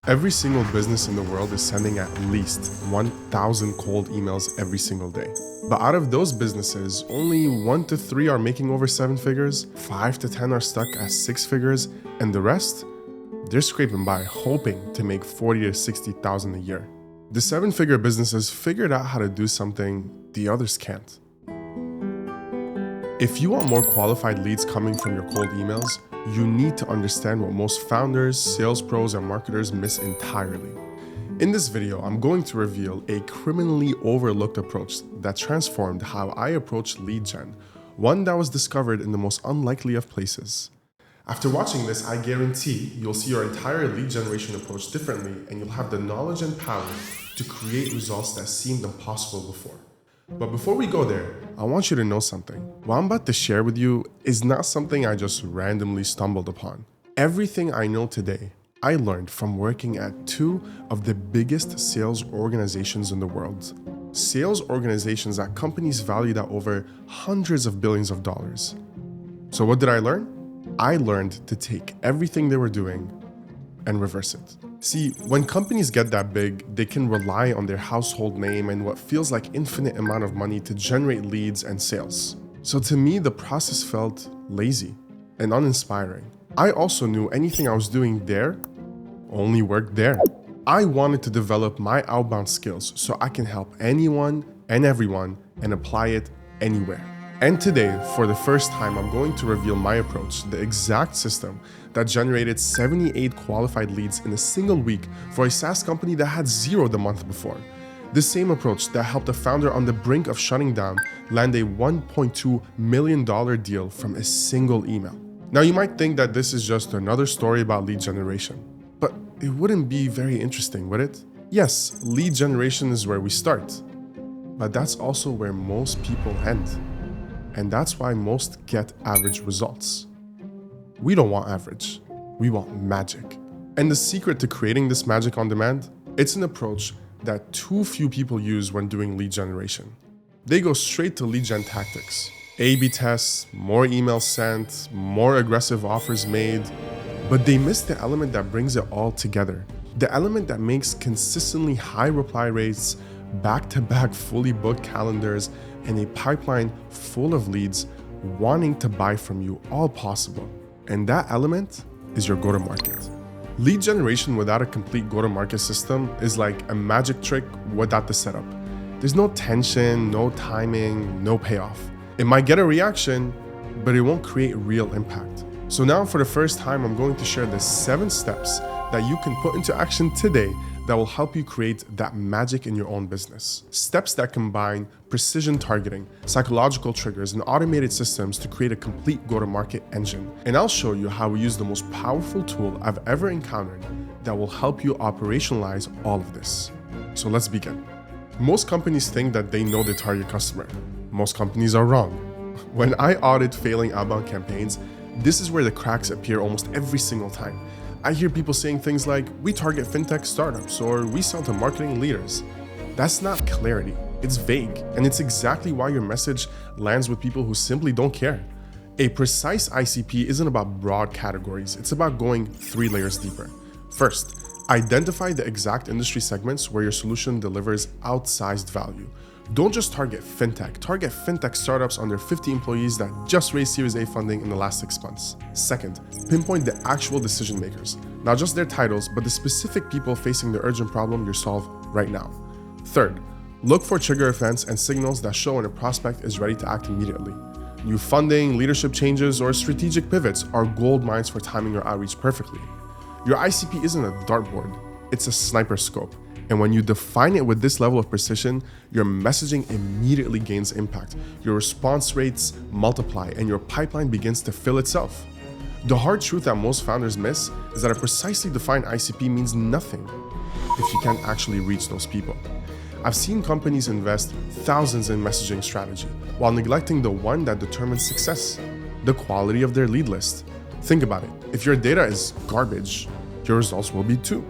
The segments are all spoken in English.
Every single business in the world is sending at least 1,000 cold emails every single day. But out of those businesses, only 1 to 3 are making over 7 figures, 5 to 10 are stuck at 6 figures, and the rest, they're scraping by, hoping to make 40 to 60,000 a year. The 7-figure businesses figured out how to do something the others can't. If you want more qualified leads coming from your cold emails, you need to understand what most founders, sales pros, and marketers miss entirely. In this video, I'm going to reveal a criminally overlooked approach that transformed how I approach lead gen, one that was discovered in the most unlikely of places. After watching this, I guarantee you'll see your entire lead generation approach differently, and you'll have the knowledge and power to create results that seemed impossible before. But before we go there, I want you to know something. What I'm about to share with you is not something I just randomly stumbled upon. Everything I know today, I learned from working at 2 of the biggest sales organizations in the world. Sales organizations that companies valued at over hundreds of billions of dollars. So what did I learn? I learned to take everything they were doing and reverse it. See, when companies get that big, they can rely on their household name and what feels like infinite amount of money to generate leads and sales. So to me, the process felt lazy and uninspiring. I also knew anything I was doing there only worked there. I wanted to develop my outbound skills so I can help anyone and everyone and apply it anywhere. And today, for the first time, I'm going to reveal my approach, the exact system that generated 78 qualified leads in a single week for a SaaS company that had 0 the month before. The same approach that helped a founder on the brink of shutting down land a $1.2 million deal from a single email. Now, you might think that this is just another story about lead generation, but it wouldn't be very interesting, would it? Yes, lead generation is where we start, but that's also where most people end. And that's why most get average results. We don't want average, we want magic. And the secret to creating this magic on demand, it's an approach that too few people use when doing lead generation. They go straight to lead gen tactics. A/B tests, more emails sent, more aggressive offers made, but they miss the element that brings it all together. The element that makes consistently high reply rates, back-to-back fully booked calendars, and a pipeline full of leads wanting to buy from you all possible. And that element is your go-to-market. Lead generation without a complete go-to-market system is like a magic trick without the setup. There's no tension, no timing, no payoff. It might get a reaction, but it won't create real impact. So now for the first time, I'm going to share the 7 steps that you can put into action today that will help you create that magic in your own business. Steps that combine precision targeting, psychological triggers, and automated systems to create a complete go-to-market engine. And I'll show you how we use the most powerful tool I've ever encountered that will help you operationalize all of this. So let's begin. Most companies think that they know their target customer. Most companies are wrong. When I audit failing outbound campaigns, this is where the cracks appear almost every single time. I hear people saying things like, we target fintech startups, or we sell to marketing leaders. That's not clarity, it's vague, and it's exactly why your message lands with people who simply don't care. A precise ICP isn't about broad categories, it's about going 3 layers deeper. First, identify the exact industry segments where your solution delivers outsized value. Don't just target fintech startups under 50 employees that just raised Series A funding in the last 6 months. Second, pinpoint the actual decision makers, not just their titles, but the specific people facing the urgent problem you solve right now. Third, look for trigger events and signals that show when a prospect is ready to act immediately. New funding, leadership changes, or strategic pivots are gold mines for timing your outreach perfectly. Your ICP isn't a dartboard, it's a sniper scope. And when you define it with this level of precision, your messaging immediately gains impact. Your response rates multiply and your pipeline begins to fill itself. The hard truth that most founders miss is that a precisely defined ICP means nothing if you can't actually reach those people. I've seen companies invest thousands in messaging strategy while neglecting the one that determines success, the quality of their lead list. Think about it. If your data is garbage, your results will be too.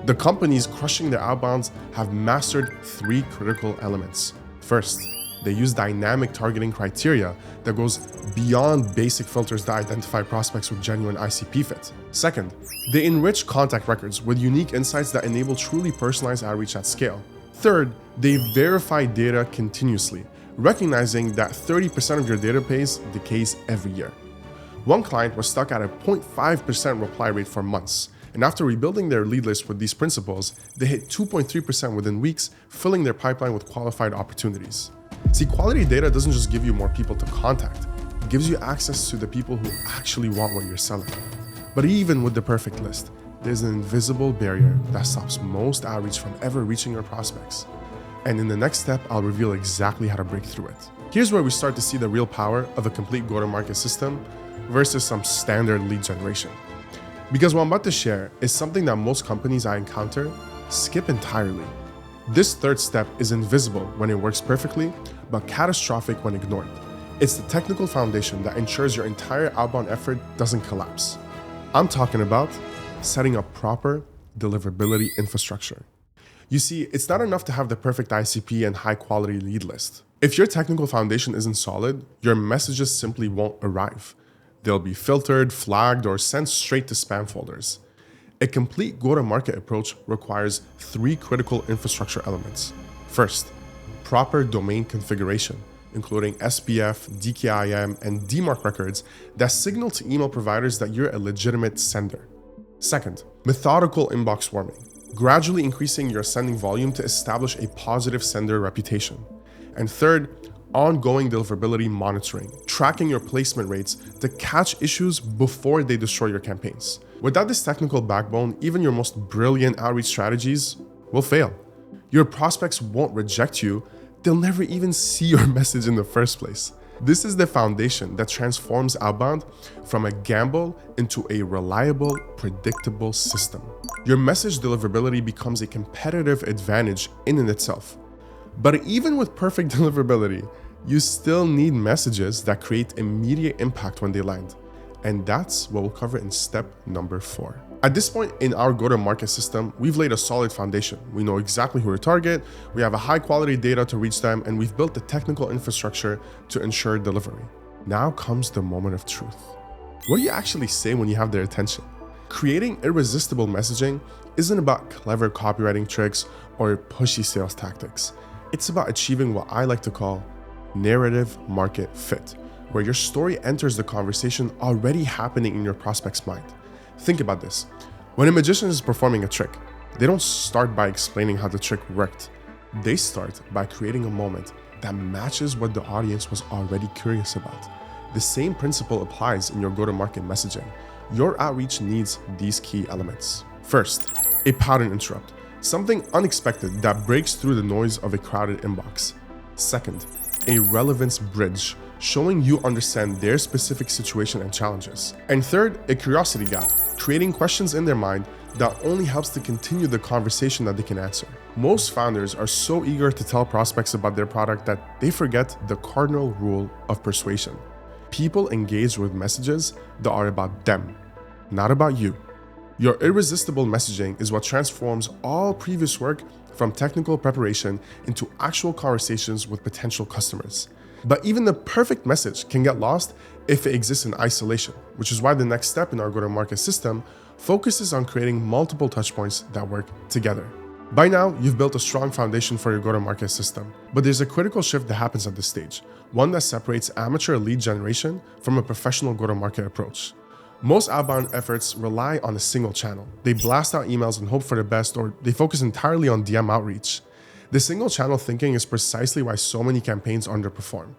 The companies crushing their outbounds have mastered 3 critical elements. First, They use dynamic targeting criteria that goes beyond basic filters that identify prospects with genuine ICP fit. Second, they enrich contact records with unique insights that enable truly personalized outreach at scale. Third, they verify data continuously, recognizing that 30% of your database decays every year. One client was stuck at a 0.5% reply rate for months, and after rebuilding their lead list with these principles, they hit 2.3% within weeks, filling their pipeline with qualified opportunities. See, quality data doesn't just give you more people to contact, it gives you access to the people who actually want what you're selling. But even with the perfect list, there's an invisible barrier that stops most outreach from ever reaching your prospects. And in the next step, I'll reveal exactly how to break through it. Here's where we start to see the real power of a complete go-to-market system versus some standard lead generation. Because what I'm about to share is something that most companies I encounter skip entirely. This third step is invisible when it works perfectly, but catastrophic when ignored. It's the technical foundation that ensures your entire outbound effort doesn't collapse. I'm talking about setting up proper deliverability infrastructure. You see, it's not enough to have the perfect ICP and high-quality lead list. If your technical foundation isn't solid, your messages simply won't arrive. They'll be filtered, flagged, or sent straight to spam folders. A complete go-to-market approach requires 3 critical infrastructure elements. First, proper domain configuration, including SPF, DKIM, and DMARC records that signal to email providers that you're a legitimate sender. Second, methodical inbox swarming, gradually increasing your sending volume to establish a positive sender reputation. And third, ongoing deliverability monitoring, tracking your placement rates to catch issues before they destroy your campaigns. Without this technical backbone, even your most brilliant outreach strategies will fail. Your prospects won't reject you, they'll never even see your message in the first place. This is the foundation that transforms outbound from a gamble into a reliable, predictable system. Your message deliverability becomes a competitive advantage in and itself. But even with perfect deliverability, you still need messages that create immediate impact when they land. And that's what we'll cover in step number 4. At this point in our go-to-market system, we've laid a solid foundation. We know exactly who to target, we have a high-quality data to reach them, and we've built the technical infrastructure to ensure delivery. Now comes the moment of truth. What do you actually say when you have their attention? Creating irresistible messaging isn't about clever copywriting tricks or pushy sales tactics. It's about achieving what I like to call narrative market fit, where your story enters the conversation already happening in your prospect's mind. Think about this. When a magician is performing a trick, they don't start by explaining how the trick worked. They start by creating a moment that matches what the audience was already curious about. The same principle applies in your go-to-market messaging. Your outreach needs these key elements. First, a pattern interrupt, something unexpected that breaks through the noise of a crowded inbox. Second, a relevance bridge, showing you understand their specific situation and challenges. And third, a curiosity gap, creating questions in their mind that only helps to continue the conversation that they can answer. Most founders are so eager to tell prospects about their product that they forget the cardinal rule of persuasion. People engage with messages that are about them, not about you. Your irresistible messaging is what transforms all previous work from technical preparation into actual conversations with potential customers. But even the perfect message can get lost if it exists in isolation, which is why the next step in our go-to-market system focuses on creating multiple touchpoints that work together. By now, you've built a strong foundation for your go-to-market system, but there's a critical shift that happens at this stage, one that separates amateur lead generation from a professional go-to-market approach. Most outbound efforts rely on a single channel. They blast out emails and hope for the best, or they focus entirely on DM outreach. The single channel thinking is precisely why so many campaigns underperform.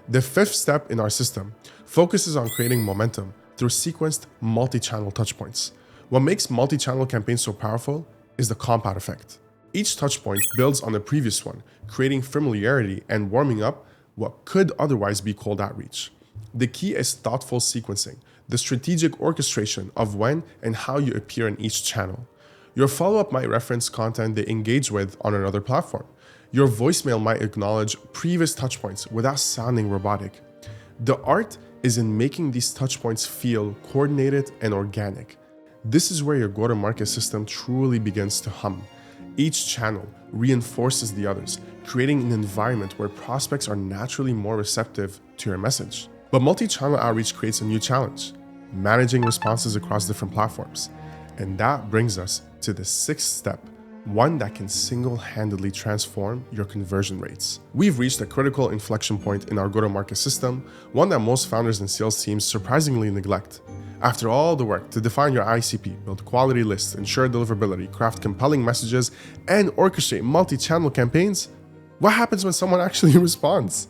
The 5th step in our system focuses on creating momentum through sequenced multi-channel touchpoints. What makes multi-channel campaigns so powerful is the compound effect. Each touchpoint builds on the previous one, creating familiarity and warming up what could otherwise be cold outreach. The key is thoughtful sequencing, the strategic orchestration of when and how you appear in each channel. Your follow-up might reference content they engage with on another platform. Your voicemail might acknowledge previous touchpoints without sounding robotic. The art is in making these touchpoints feel coordinated and organic. This is where your go-to-market system truly begins to hum. Each channel reinforces the others, creating an environment where prospects are naturally more receptive to your message. But multi-channel outreach creates a new challenge: managing responses across different platforms. And that brings us to the sixth step, one that can single-handedly transform your conversion rates. We've reached a critical inflection point in our go-to-market system, one that most founders and sales teams surprisingly neglect. After all the work to define your ICP, build quality lists, ensure deliverability, craft compelling messages, and orchestrate multi-channel campaigns, what happens when someone actually responds?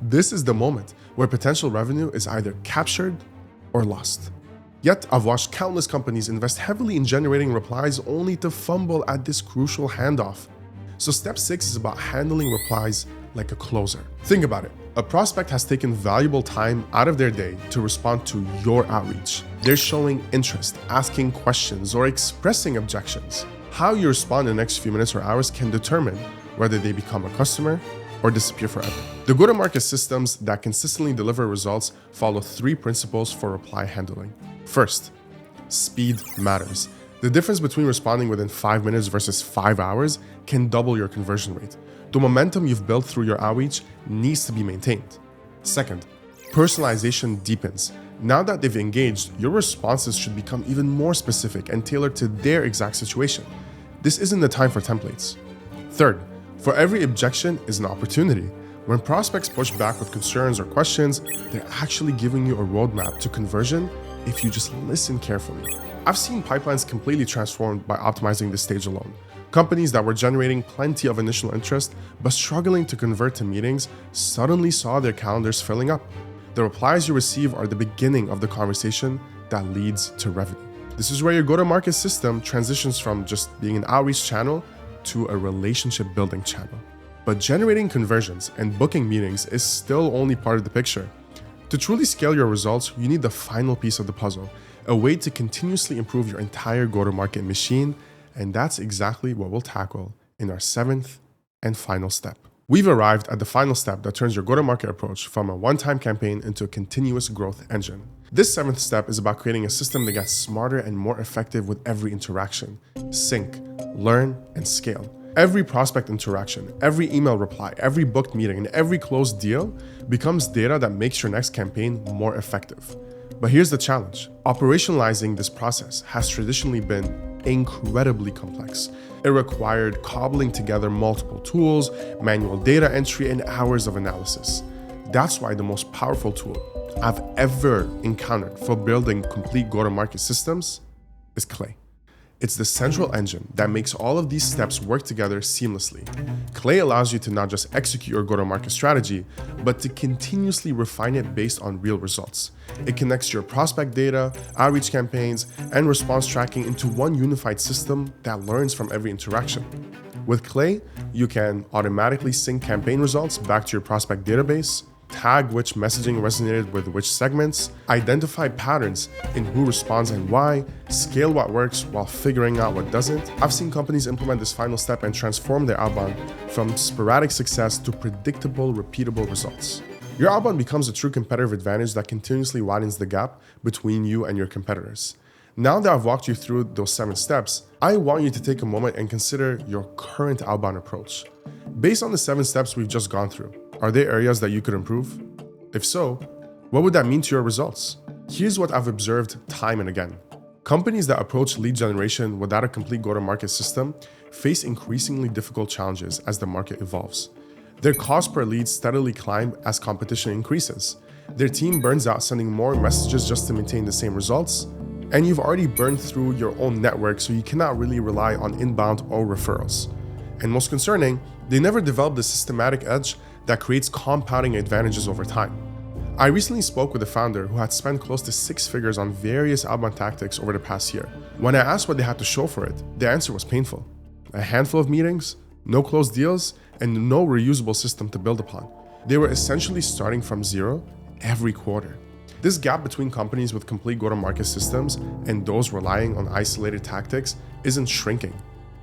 This is the moment where potential revenue is either captured or lost. Yet, I've watched countless companies invest heavily in generating replies only to fumble at this crucial handoff. So step 6 is about handling replies like a closer. Think about it. A prospect has taken valuable time out of their day to respond to your outreach. They're showing interest, asking questions, or expressing objections. How you respond in the next few minutes or hours can determine whether they become a customer or disappear forever. The go-to-market systems that consistently deliver results follow 3 principles for reply handling. First, speed matters. The difference between responding within 5 minutes versus 5 hours can double your conversion rate. The momentum you've built through your outreach needs to be maintained. Second, personalization deepens. Now that they've engaged, your responses should become even more specific and tailored to their exact situation. This isn't the time for templates. Third, for every objection is an opportunity. When prospects push back with concerns or questions, they're actually giving you a roadmap to conversion if you just listen carefully. I've seen pipelines completely transformed by optimizing this stage alone. Companies that were generating plenty of initial interest but struggling to convert to meetings suddenly saw their calendars filling up. The replies you receive are the beginning of the conversation that leads to revenue. This is where your go-to-market system transitions from just being an outreach channel to a relationship building channel. But generating conversions and booking meetings is still only part of the picture. To truly scale your results, you need the final piece of the puzzle, a way to continuously improve your entire go-to-market machine, and that's exactly what we'll tackle in our 7th and final step. We've arrived at the final step that turns your go-to-market approach from a one-time campaign into a continuous growth engine. This 7th step is about creating a system that gets smarter and more effective with every interaction. Sync, learn, and scale. Every prospect interaction, every email reply, every booked meeting, and every closed deal becomes data that makes your next campaign more effective. But here's the challenge. Operationalizing this process has traditionally been incredibly complex. It required cobbling together multiple tools, manual data entry, and hours of analysis. That's why the most powerful tool I've ever encountered for building complete go-to-market systems is Clay. It's the central engine that makes all of these steps work together seamlessly. Clay allows you to not just execute your go-to-market strategy, but to continuously refine it based on real results. It connects your prospect data, outreach campaigns, and response tracking into one unified system that learns from every interaction. With Clay, you can automatically sync campaign results back to your prospect database, tag which messaging resonated with which segments, identify patterns in who responds and why, scale what works while figuring out what doesn't. I've seen companies implement this final step and transform their outbound from sporadic success to predictable, repeatable results. Your outbound becomes a true competitive advantage that continuously widens the gap between you and your competitors. Now that I've walked you through those 7 steps, I want you to take a moment and consider your current outbound approach. Based on the 7 steps we've just gone through, are there areas that you could improve? If so, what would that mean to your results? Here's what I've observed time and again. Companies that approach lead generation without a complete go-to-market system face increasingly difficult challenges as the market evolves. Their cost per lead steadily climb as competition increases. Their team burns out sending more messages just to maintain the same results, and you've already burned through your own network, so you cannot really rely on inbound or referrals. And most concerning, they never develop the systematic edge that creates compounding advantages over time. I recently spoke with a founder who had spent close to 6 figures on various outbound tactics over the past year. When I asked what they had to show for it, the answer was painful. A handful of meetings, no closed deals, and no reusable system to build upon. They were essentially starting from zero every quarter. This gap between companies with complete go-to-market systems and those relying on isolated tactics isn't shrinking.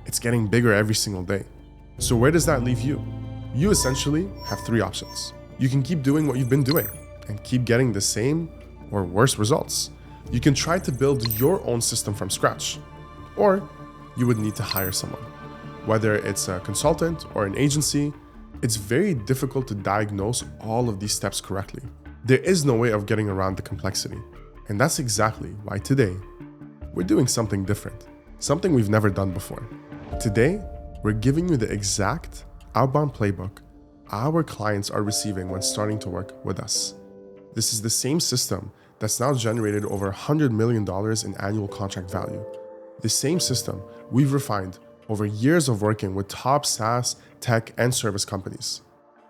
It's getting bigger every single day. So where does that leave you? You essentially have 3 options. You can keep doing what you've been doing and keep getting the same or worse results. You can try to build your own system from scratch, or you would need to hire someone. Whether it's a consultant or an agency, It's very difficult to diagnose all of these steps correctly. There is no way of getting around the complexity. And that's exactly why today, we're doing something different, something we've never done before. Today, we're giving you the exact outbound playbook our clients are receiving when starting to work with us. This is the same system that's now generated over $100 million in annual contract value. The same system we've refined over years of working with top SaaS, tech, and service companies.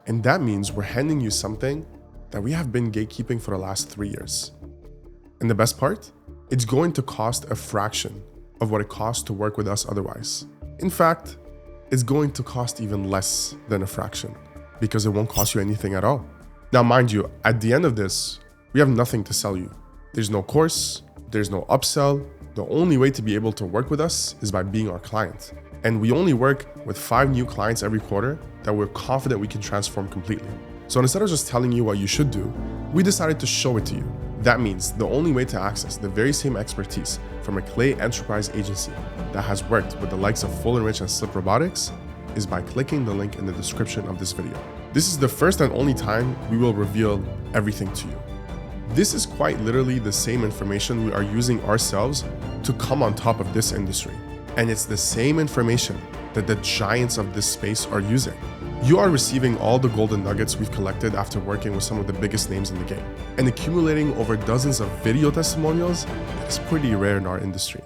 And that means we're handing you something that we have been gatekeeping for the last 3 years. And the best part? It's going to cost a fraction of what it costs to work with us otherwise. In fact, it's going to cost even less than a fraction because it won't cost you anything at all. Now, mind you, at the end of this, we have nothing to sell you. There's no course, there's no upsell. The only way to be able to work with us is by being our client. And we only work with 5 new clients every quarter that we're confident we can transform completely. So instead of just telling you what you should do, we decided to show it to you. That means the only way to access the very same expertise from a Clay enterprise agency that has worked with the likes of Full & Rich and Slip Robotics is by clicking the link in the description of this video. This is the first and only time we will reveal everything to you. This is quite literally the same information we are using ourselves to come on top of this industry. And it's the same information that the giants of this space are using. You are receiving all the golden nuggets we've collected after working with some of the biggest names in the game and accumulating over dozens of video testimonials that is pretty rare in our industry.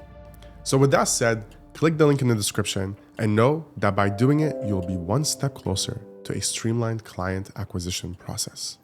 So with that said, click the link in the description and know that by doing it, you'll be one step closer to a streamlined client acquisition process.